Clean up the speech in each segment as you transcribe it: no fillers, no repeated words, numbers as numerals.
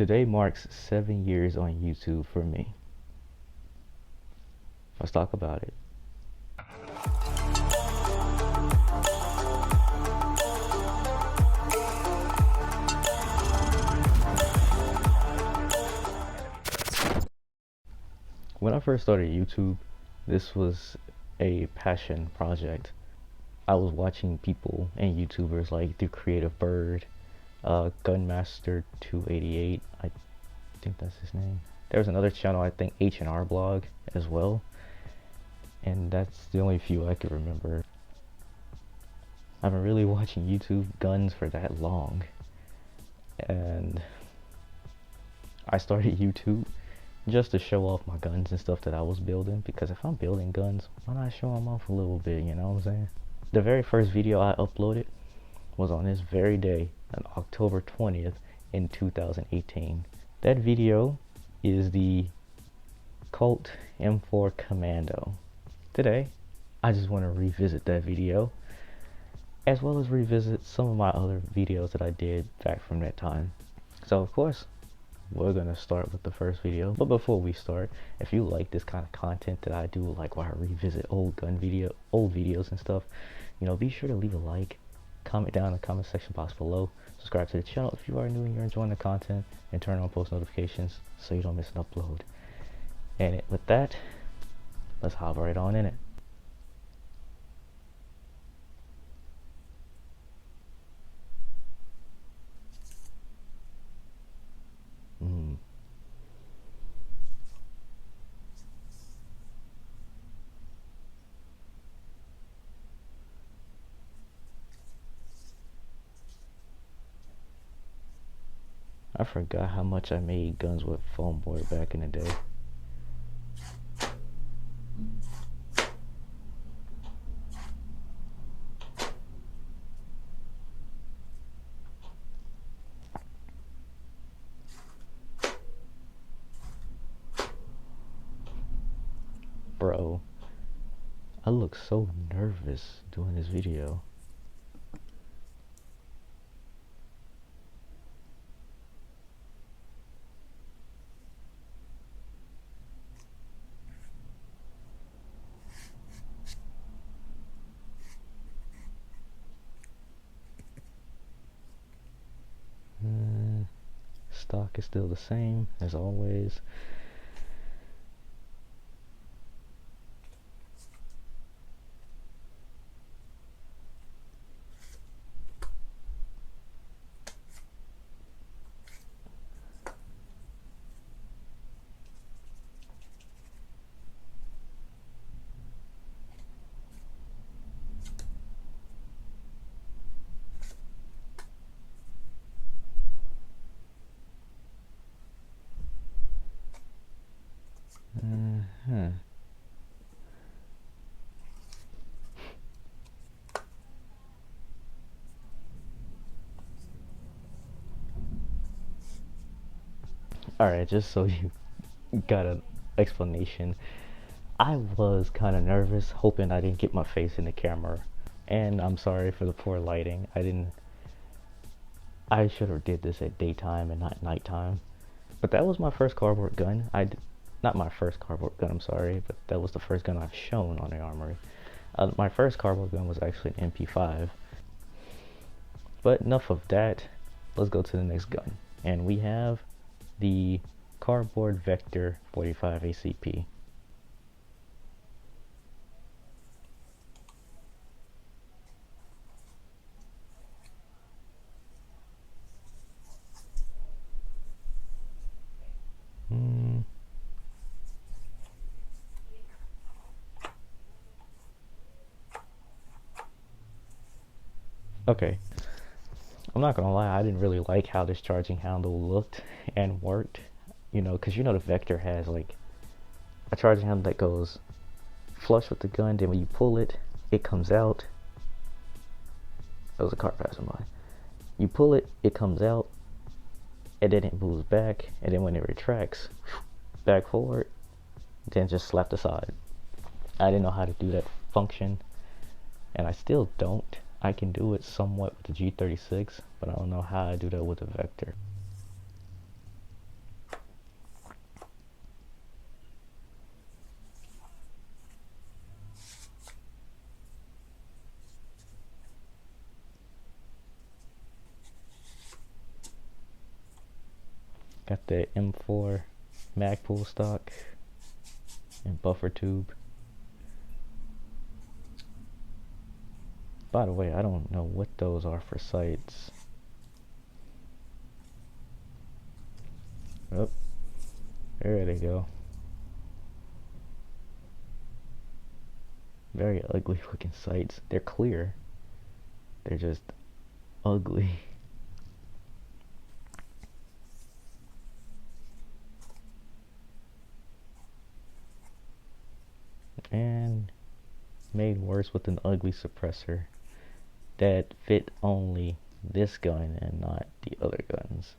Today marks 7 years on YouTube for me. Let's talk about it. When I first started YouTube, this was a passion project. I was watching people and YouTubers like The Creative Bird, Gunmaster 288, I think that's his name. There was another channel, I think H&R Blog as well, and that's the only few I could remember. I've been really watching YouTube guns for that long, and I started YouTube just to show off my guns and stuff that I was building, because if I'm building guns, why not show them off a little bit, you know what I'm saying? The very first video I uploaded was on this very day, on October 20th in 2018. That video is the Colt M4 Commando. Today, I just want to revisit that video, as well as revisit some of my other videos that I did back from that time. So of course, we're gonna start with the first video. But before we start, if you like this kind of content that I do, like where I revisit old videos and stuff, you know, be sure to leave a like, comment down in the comment section box below, subscribe to the channel if you are new and you're enjoying the content, and turn on post notifications so you don't miss an upload. And with that, let's hop right on in it. I forgot how much I made guns with foam board back in the day. Bro, I look so nervous doing this video. Stock is still the same as always. Alright, just so you got an explanation, I was kind of nervous, hoping I didn't get my face in the camera, and I'm sorry for the poor lighting. I should have did this at daytime and not nighttime. But that was my first cardboard gun. Not my first cardboard gun, I'm sorry, but that was the first gun I've shown on the armory. My first cardboard gun was actually an MP5. But enough of that, let's go to the next gun. And we have the Cardboard Vector 45 ACP. Okay, I'm not gonna lie, I didn't really like how this charging handle looked and worked, you know, because you know the Vector has like a charging handle that goes flush with the gun, then when you pull it, it comes out. There was a car passing by. You pull it, it comes out, and then it moves back, and then when it retracts, back forward, then just slap aside. I didn't know how to do that function, and I still don't. I can do it somewhat with the G36, but I don't know how I do that with the Vector. Got the M4 mag pull stock and buffer tube. By the way, I don't know what those are for sights. Oh, there they go. Very ugly looking sights. They're clear. They're just ugly. And made worse with an ugly suppressor that fit only this gun and not the other guns.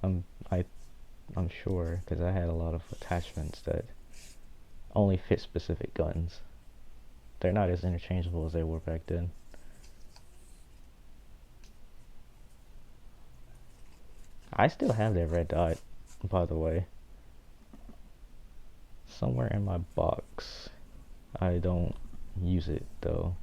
I'm sure, because I had a lot of attachments that only fit specific guns. They're not as interchangeable as they were back then. I still have that red dot, by the way, somewhere in my box. I don't use it though.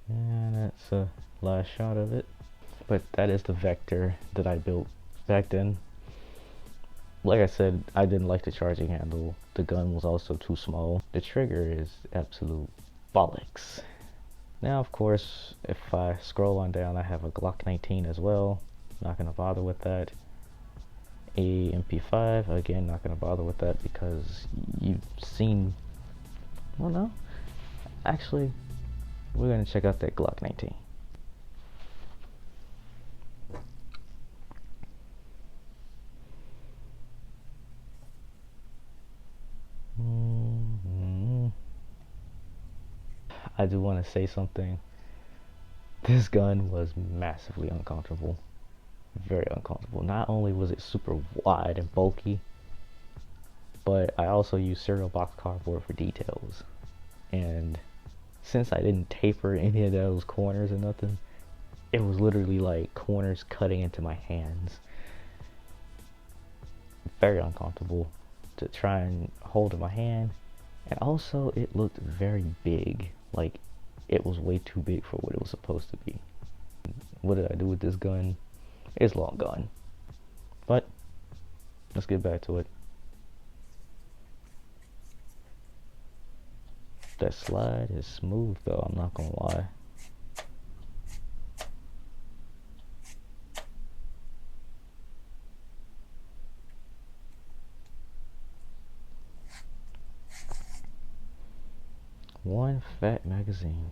And that's a last shot of it. But that is the Vector that I built back then. Like I said, I didn't like the charging handle. The gun was also too small. The trigger is absolute bollocks. Now, of course, if I scroll on down, I have a Glock 19 as well. Not gonna bother with that. A MP5, again, not gonna bother with that because you've seen. Well, no, actually, we're gonna check out that Glock 19. I do want to say something. This gun was massively uncomfortable. Very uncomfortable. Not only was it super wide and bulky, but I also used cereal box cardboard for details. And since I didn't taper any of those corners or nothing, it was literally like corners cutting into my hands. Very uncomfortable to try and hold in my hand. And also, it looked very big. Like, it was way too big for what it was supposed to be. What did I do with this gun? It's long gone. But, let's get back to it. That slide is smooth though, I'm not gonna lie. One fat magazine.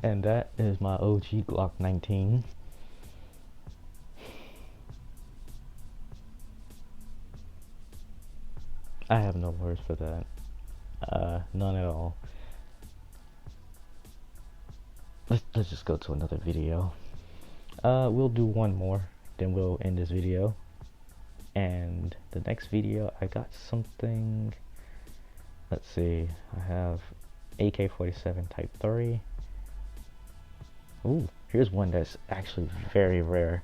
And that is my OG Glock 19. I have no words for that. None at all. Let's just go to another video. We'll do one more, then we'll end this video. And the next video, I got something. Let's see. I have AK-47 Type 3. Ooh, here's one that's actually very rare.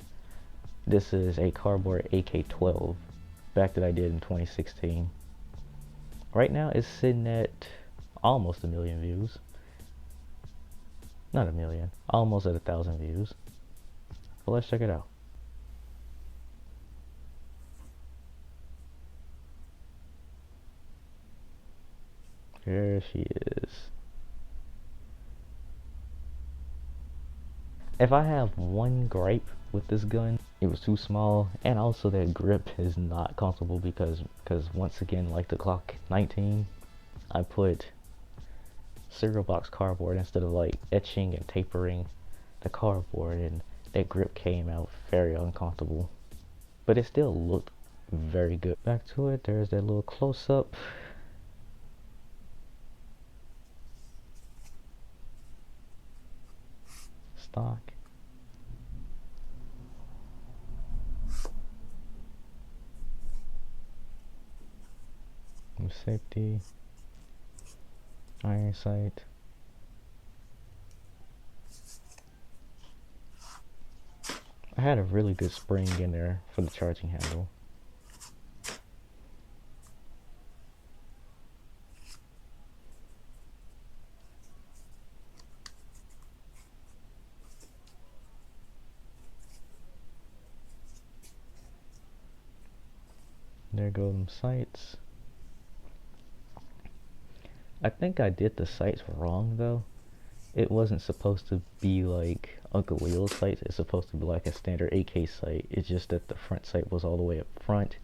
This is a cardboard AK-12, back that I did in 2016. Right now it's sitting at almost 1 million views. Not 1 million, almost at 1,000 views. But let's check it out. There she is. If I have one gripe with this gun, it was too small, and also that grip is not comfortable because once again, like the Glock 19, I put cereal box cardboard instead of like etching and tapering the cardboard, and that grip came out very uncomfortable. But it still looked very good. Back to it, there's that little close-up. Stock. Safety. Iron sight. I had a really good spring in there for the charging handle. There go them sights. I think I did the sights wrong though. It wasn't supposed to be like Uncle Leo's sights. It's supposed to be like a standard AK sight. It's just that the front sight was all the way up front,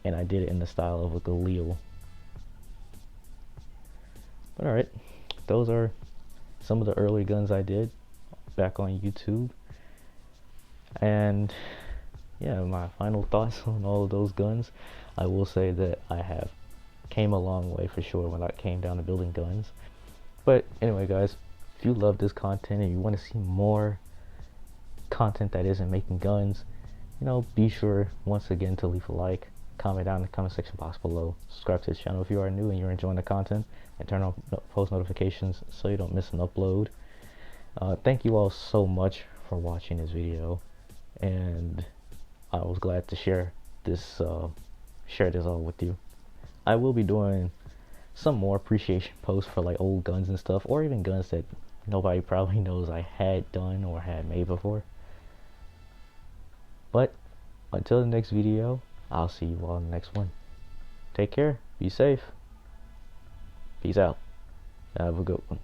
and I did it in the style of Uncle Leo. But alright, those are some of the early guns I did back on YouTube. And yeah, my final thoughts on all of those guns. I will say that I have came a long way for sure when I came down to building guns. But anyway guys, if you love this content and you want to see more content that isn't making guns, you know, be sure once again to leave a like, comment down in the comment section box below, subscribe to the channel if you are new and you're enjoying the content, and turn on post notifications so you don't miss an upload. Thank you all so much for watching this video, and I was glad to share this all with you. I will be doing some more appreciation posts for like old guns and stuff, or even guns that nobody probably knows I had done or had made before. But until the next video, I'll see you all in the next one. Take care, be safe, peace out, have a good one.